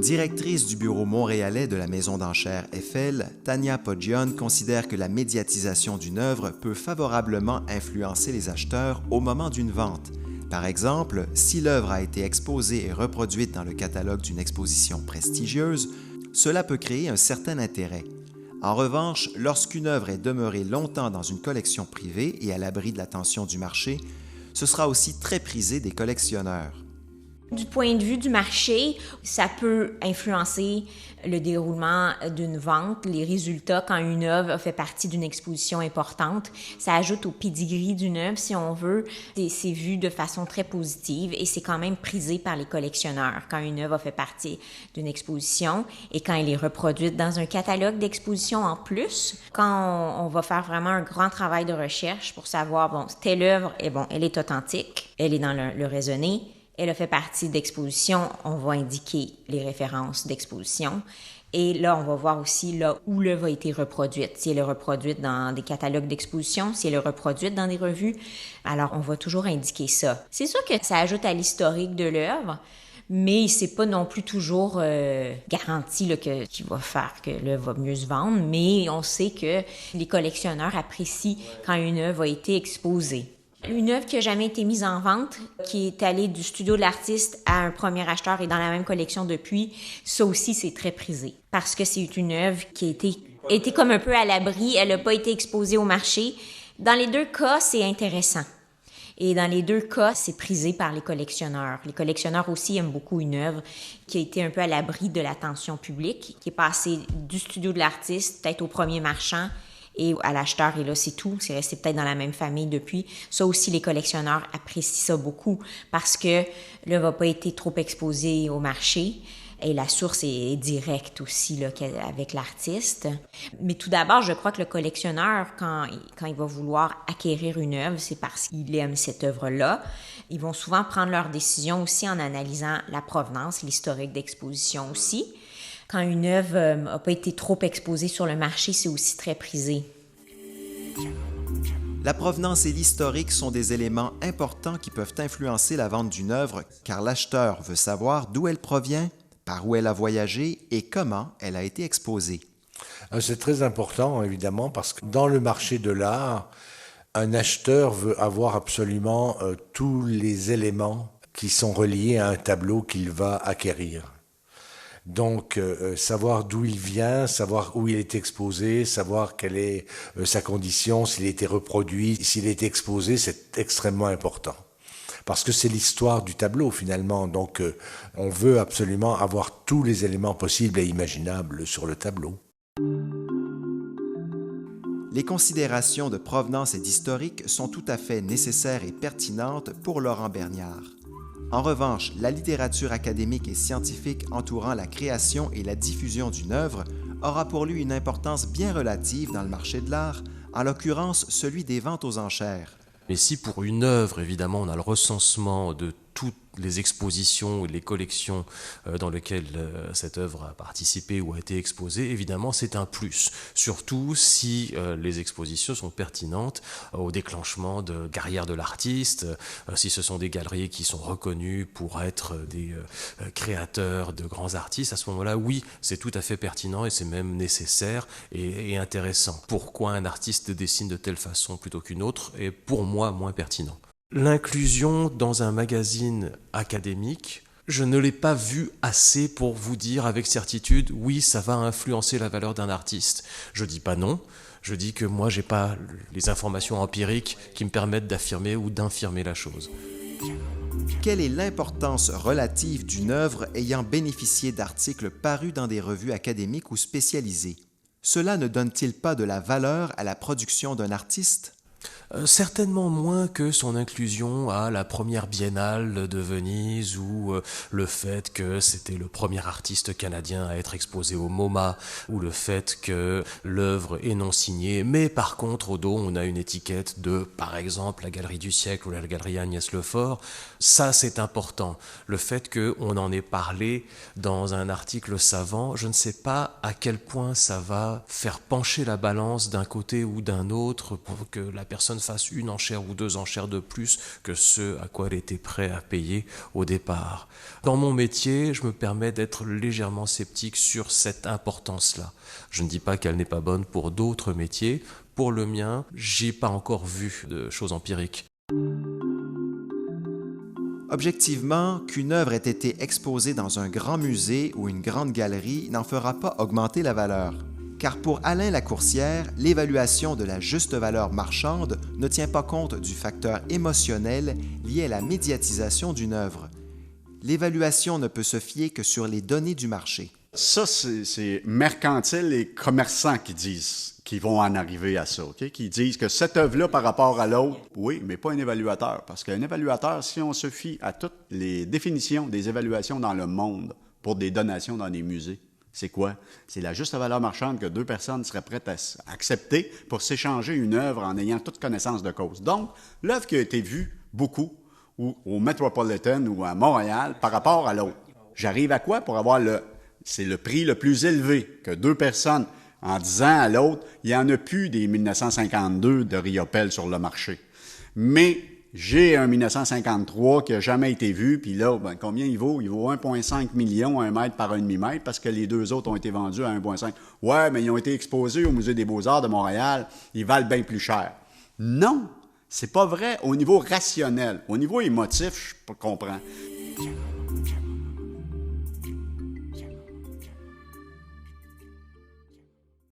Directrice du bureau montréalais de la maison d'enchères Eiffel, Tania Poggione considère que la médiatisation d'une œuvre peut favorablement influencer les acheteurs au moment d'une vente. Par exemple, si l'œuvre a été exposée et reproduite dans le catalogue d'une exposition prestigieuse, cela peut créer un certain intérêt. En revanche, lorsqu'une œuvre est demeurée longtemps dans une collection privée et à l'abri de l'attention du marché, ce sera aussi très prisé des collectionneurs. Du point de vue du marché, ça peut influencer le déroulement d'une vente, les résultats quand une œuvre fait partie d'une exposition importante. Ça ajoute au pedigree d'une œuvre, si on veut. C'est vu de façon très positive et c'est quand même prisé par les collectionneurs quand une œuvre fait partie d'une exposition et quand elle est reproduite dans un catalogue d'exposition en plus. Quand on va faire vraiment un grand travail de recherche pour savoir, bon, telle œuvre, elle est authentique, elle est dans le raisonné, elle a fait partie d'exposition, on va indiquer les références d'exposition. Et là, on va voir aussi là où l'œuvre a été reproduite. Si elle est reproduite dans des catalogues d'exposition, si elle est reproduite dans des revues, alors on va toujours indiquer ça. C'est sûr que ça ajoute à l'historique de l'œuvre, mais c'est pas non plus toujours garanti là, qu'il va faire que l'œuvre va mieux se vendre, mais on sait que les collectionneurs apprécient quand une œuvre a été exposée. Une œuvre qui n'a jamais été mise en vente, qui est allée du studio de l'artiste à un premier acheteur et dans la même collection depuis, ça aussi, c'est très prisé. Parce que c'est une œuvre qui a été comme un peu à l'abri, elle n'a pas été exposée au marché. Dans les deux cas, c'est intéressant. Et dans les deux cas, c'est prisé par les collectionneurs. Les collectionneurs aussi aiment beaucoup une œuvre qui a été un peu à l'abri de l'attention publique, qui est passée du studio de l'artiste, peut-être au premier marchand, et à l'acheteur, et là, c'est tout. C'est resté peut-être dans la même famille depuis. Ça aussi, les collectionneurs apprécient ça beaucoup parce que l'œuvre n'a pas été trop exposée au marché et la source est directe aussi là, avec l'artiste. Mais tout d'abord, je crois que le collectionneur, quand il va vouloir acquérir une œuvre, c'est parce qu'il aime cette œuvre-là. Ils vont souvent prendre leur décision aussi en analysant la provenance, l'historique d'exposition aussi. Quand une œuvre n'a pas été trop exposée sur le marché, c'est aussi très prisé. La provenance et l'historique sont des éléments importants qui peuvent influencer la vente d'une œuvre car l'acheteur veut savoir d'où elle provient, par où elle a voyagé et comment elle a été exposée. C'est très important, évidemment, parce que dans le marché de l'art, un acheteur veut avoir absolument tous les éléments qui sont reliés à un tableau qu'il va acquérir. Donc, savoir d'où il vient, savoir où il est exposé, savoir quelle est sa condition, s'il a été reproduit, s'il a été exposé, c'est extrêmement important. Parce que c'est l'histoire du tableau, finalement. Donc, on veut absolument avoir tous les éléments possibles et imaginables sur le tableau. Les considérations de provenance et d'historique sont tout à fait nécessaires et pertinentes pour Laurent Berniard. En revanche, la littérature académique et scientifique entourant la création et la diffusion d'une œuvre aura pour lui une importance bien relative dans le marché de l'art, en l'occurrence celui des ventes aux enchères. Mais si pour une œuvre, évidemment, on a le recensement de toutes les expositions ou les collections dans lesquelles cette œuvre a participé ou a été exposée, évidemment, c'est un plus. Surtout si les expositions sont pertinentes au déclenchement de carrière de l'artiste, si ce sont des galeries qui sont reconnues pour être des créateurs de grands artistes, à ce moment-là, oui, c'est tout à fait pertinent et c'est même nécessaire et intéressant. Pourquoi un artiste dessine de telle façon plutôt qu'une autre est pour moi moins pertinent. L'inclusion dans un magazine académique, je ne l'ai pas vu assez pour vous dire avec certitude, oui, ça va influencer la valeur d'un artiste. Je dis pas non, je dis que moi, j'ai pas les informations empiriques qui me permettent d'affirmer ou d'infirmer la chose. Quelle est l'importance relative d'une œuvre ayant bénéficié d'articles parus dans des revues académiques ou spécialisées? Cela ne donne-t-il pas de la valeur à la production d'un artiste? Certainement moins que son inclusion à la première biennale de Venise ou le fait que c'était le premier artiste canadien à être exposé au MoMA ou le fait que l'œuvre est non signée, mais par contre au dos on a une étiquette de par exemple la Galerie du siècle ou la Galerie Agnès Lefort. Ça c'est important. Le fait qu'on en ait parlé dans un article savant, je ne sais pas à quel point ça va faire pencher la balance d'un côté ou d'un autre pour que la personne fasse une enchère ou 2 enchères de plus que ce à quoi elle était prête à payer au départ. Dans mon métier, je me permets d'être légèrement sceptique sur cette importance-là. Je ne dis pas qu'elle n'est pas bonne pour d'autres métiers. Pour le mien, j'ai pas encore vu de choses empiriques. Objectivement, qu'une œuvre ait été exposée dans un grand musée ou une grande galerie n'en fera pas augmenter la valeur. Car pour Alain Lacourcière, l'évaluation de la juste valeur marchande ne tient pas compte du facteur émotionnel lié à la médiatisation d'une œuvre. L'évaluation ne peut se fier que sur les données du marché. Ça, c'est mercantile et commerçants qui vont en arriver à ça, OK? Qui disent que cette œuvre-là par rapport à l'autre, oui, mais pas un évaluateur. Parce qu'un évaluateur, si on se fie à toutes les définitions des évaluations dans le monde pour des donations dans des musées, c'est quoi? C'est la juste valeur marchande que 2 personnes seraient prêtes à accepter pour s'échanger une œuvre en ayant toute connaissance de cause. Donc, l'œuvre qui a été vue beaucoup ou au Metropolitan ou à Montréal par rapport à l'autre. J'arrive à quoi pour avoir c'est le prix le plus élevé que 2 personnes, en disant à l'autre, il n'y en a plus des 1952 de Riopelle sur le marché. Mais j'ai un 1953 qui n'a jamais été vu, puis là, ben, combien il vaut? Il vaut 1,5 million, 1 mètre par 1,5 mètre, parce que les 2 autres ont été vendus à 1,5. Ouais, mais ils ont été exposés au Musée des Beaux-Arts de Montréal, ils valent bien plus cher. Non, c'est pas vrai au niveau rationnel. Au niveau émotif, je comprends.